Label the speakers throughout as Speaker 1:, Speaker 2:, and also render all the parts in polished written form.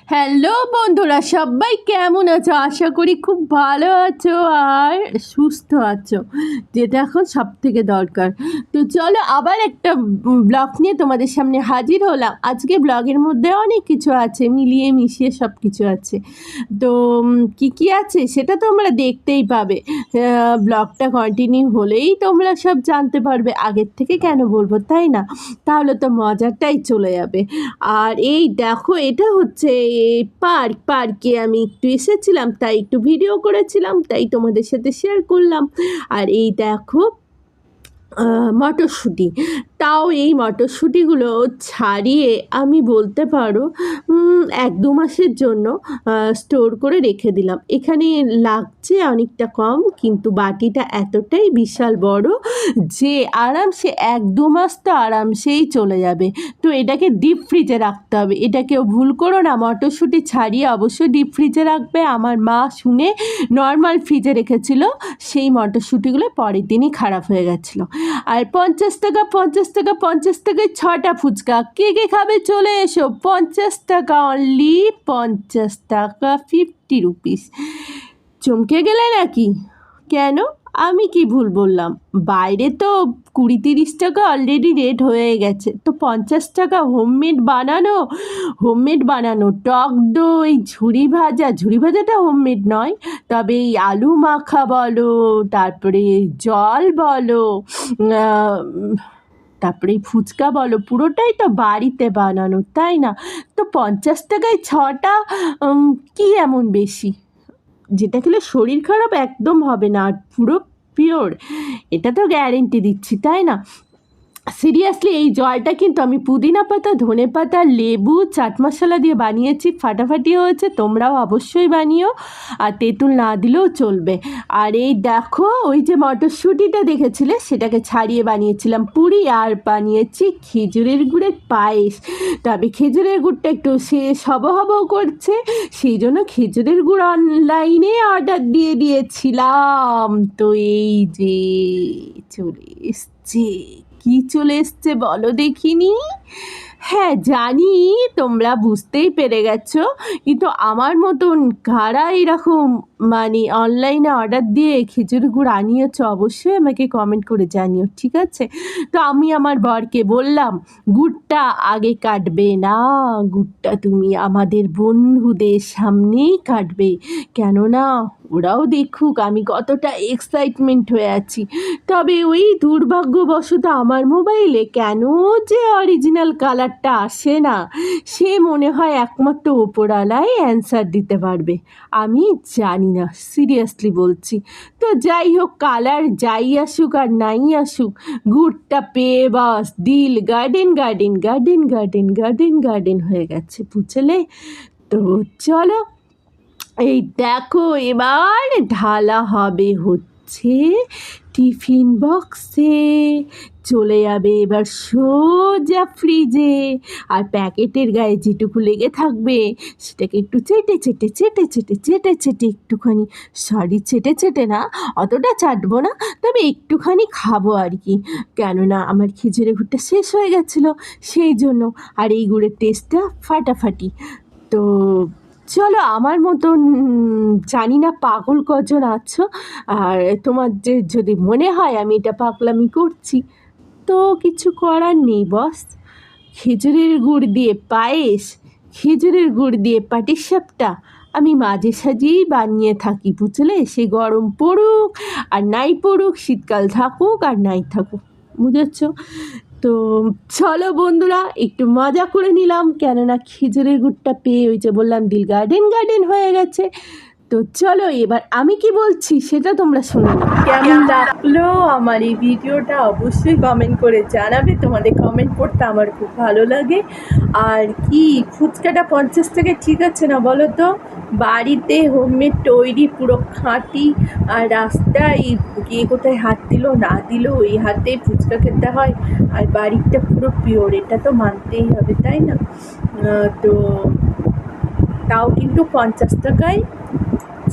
Speaker 1: Hello বন্ধুরা, সবাই কেমন আছো? আশা করি খুব ভালো আছো আর সুস্থ আছো, যেটা এখন সব থেকে দরকার। তো চলো আবার একটা ব্লগ নিয়ে তোমাদের সামনে হাজির হলাম। আজকে ব্লগের মধ্যে অনেক কিছু আছে, মিলিয়ে মিশিয়ে সব কিছু আছে। তো কি কি আছে সেটা তোমরা দেখতেই পাবে। ব্লগটা কন্টিনিউ হলেই তোমরা সব জানতে পারবে। আগের থেকে কেন বলবো, তাই না? তাহলে তো মজাটাই চলে যাবে। আর এই দেখো, এটা হচ্ছে পার্কে আমি একটু এসেছিলাম, তাই একটু ভিডিও করেছিলাম, তাই তোমাদের সাথে শেয়ার করলাম। আর এই দেখো মটরশুঁটি। তাও এই মটরশুঁটিগুলো ছাড়িয়ে আমি বলতে পারো 1-2 মাসের জন্য স্টোর করে রেখে দিলাম। এখানে লাগছে অনেকটা কম, কিন্তু বাটিটা এতটাই বিশাল বড় যে আরামসে 1-2 মাস তো আরামসেই চলে যাবে। তো এটাকে ডিপ ফ্রিজে রাখতে হবে। এটা কেউ ভুল করো না, মটরশুঁটি ছাড়িয়ে অবশ্যই ডিপ ফ্রিজে রাখবে। আমার মা শুনে নর্মাল ফ্রিজে রেখেছিল, সেই মটরশুঁটিগুলো পরের দিনই খারাপ হয়ে গেছিলো। আর 50 টাকা 50 টাকা 50 টাকায় 6টা ফুচকা। কে কে খাবে চলে এসো। 50 টাকা অনলি, 50 টাকা 50 রুপিস। চমকে গেলে নাকি? কেন? আমি কি ভুল বললাম? বাইরে তো 20-30 টাকা অলরেডি রেট হয়ে গেছে, তো 50 টাকা হোমমেড বানানো টক দই, ঝুরি ভাজাটা হোমমেড নয়, তবে এই আলু মাখা বলো, তারপরে জল বলো, তারপরে ফুচকা বলো, পুরোটাই তো বাড়িতে বানানো, তাই না? তো 50 টাকায় 6টা, কি এমন বেশি? যেটা খেলে শরীর খারাপ একদম হবে না, আর পুরো পিওর, এটা তো গ্যারেন্টি দিচ্ছি, তাই না? সিরিয়াসলি এই জলটা কিন্তু আমি পুদিনা পাতা, ধনে পাতা, লেবু, চাট মশলা দিয়ে বানিয়েছি, ফাটাফাটি হয়েছে। তোমরাও অবশ্যই বানিও, আর তেঁতুল না দিলেও চলবে। আর এই দেখো, ওই যে মটরশুঁটিটা দেখেছিলে, সেটাকে ছাড়িয়ে বানিয়েছিলাম পুরি, আর বানিয়েছি খেজুরের গুড়ের পায়েস। তবে খেজুরের গুড়টা একটু শেষ হব করছে, সেই জন্য খেজুরের গুড় অনলাইনে অর্ডার দিয়ে দিয়েছিলাম। তো এই যে চলে এসছে। কি চলে এসছে বলো দেখিনি? হ্যাঁ জানি, তোমরা বুঝতেই পেরে গেছো, কিন্তু আমার মতন কারা এরকম মানে অনলাইনে অর্ডার দিয়ে খেজুর গুড় আনিয়েছো অবশ্যই আমাকে কমেন্ট করে জানিও, ঠিক আছে? তো আমি আমার বরকে বললাম, গুড়টা আগে কাটবে না, গুড়টা তুমি আমাদের বন্ধুদের সামনেই কাটবে, কেননা ওরাও দেখুক আমি কতটা এক্সাইটমেন্ট হয়ে আছি। তবে ওই দুর্ভাগ্যবশত আমার মোবাইলে কেন যে অরিজিনাল কালারটা আসে না, সে মনে হয় একমাত্র ওপরওয়ালাই অ্যান্সার দিতে পারবে, আমি জানি না, সিরিয়াসলি বলছি। তো যাই হোক, কালার যাই আসুক আর নাই আসুক, গুড়টা পেয়ে বাস দিল গার্ডেন হয়ে গেছে, বুঝলে? তো চলো, এই দেখো এবার ঢালা হবে হচ্ছে টিফিন বক্সে, চলে যাবে এবার সোজা ফ্রিজে। আর প্যাকেটের গায়ে যেটুকু লেগে থাকবে সেটাকে একটু চেটে একটুখানি, সরি চেটে না, অতটা চাটবো না, তবে একটুখানি খাবো আর কি, কেননা আমার খেজুরের গুড়টা শেষ হয়ে গেছিলো সেই জন্য। আর এই গুড়ের টেস্টটা ফাটাফাটি। তো চলো, আমার মতন জানি না পাগল কজন আছো, আর তোমার যদি মনে হয় আমি এটা পাগলামি করছি, তো কিছু করার নেই বস। খেজুরের গুড় দিয়ে পায়েস, খেজুরের গুড় দিয়ে পাটিসাপটা আমি মাঝে সাঝেই বানিয়ে থাকি, বুঝলে? সে গরম পড়ুক আর নাই পড়ুক, শীতকাল থাকুক আর নাই থাকুক, বুঝেছ? তো চলো বন্ধুরা, একটু মজা করে নিলাম, কেননা খেজুরের গুড়টা পেয়ে ওই যে বললাম দিল গার্ডেন হয়ে গেছে। তো চলো এবার আমি কি বলছি সেটা তোমরা শুনে নাও। কেমন লাগলো আমার এই ভিডিওটা অবশ্যই কমেন্ট করে জানাবে, তোমাদের কমেন্ট পড়তে আমার খুব ভালো লাগে। আর কি ফুচকাটা 50 টাকা ঠিক আছে না বলো তো? বাড়িতে হোমমেড তৈরি, পুরো খাঁটি, আর রাস্তায় গিয়ে কোথায় হাত দিল না দিল ওই হাতে ফুচকা খেতে হয়, আর বাড়িটা পুরো পিওর, এটা তো মানতেই হবে, তাই না? তো তাও কিন্তু 50 টাকায়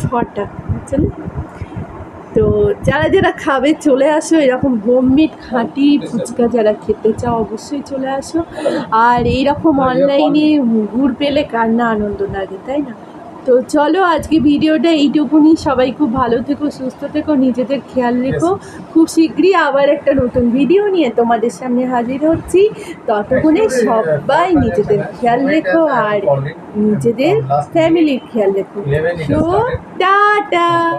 Speaker 1: 6টা, বুঝলে? তো তো যারা যারা খাবে চলে আসো, এরকম হোমমেড খাঁটি ফুচকা যারা খেতে চাও অবশ্যই চলে আসো। আর এইরকম অনলাইনে গুড় পেলে কার না আনন্দ লাগে, তাই না? তো চলো আজকে ভিডিওটা এইটুকুনি। সবাই খুব ভালো থেকো, সুস্থ থেকো, নিজেদের খেয়াল রেখো। খুব শীঘ্রই আবার একটা নতুন ভিডিও নিয়ে তোমাদের সামনে হাজির হচ্ছি। ততক্ষণে সবাই নিজেদের খেয়াল রেখো আর নিজেদের ফ্যামিলির খেয়াল রেখো। তো টাটা।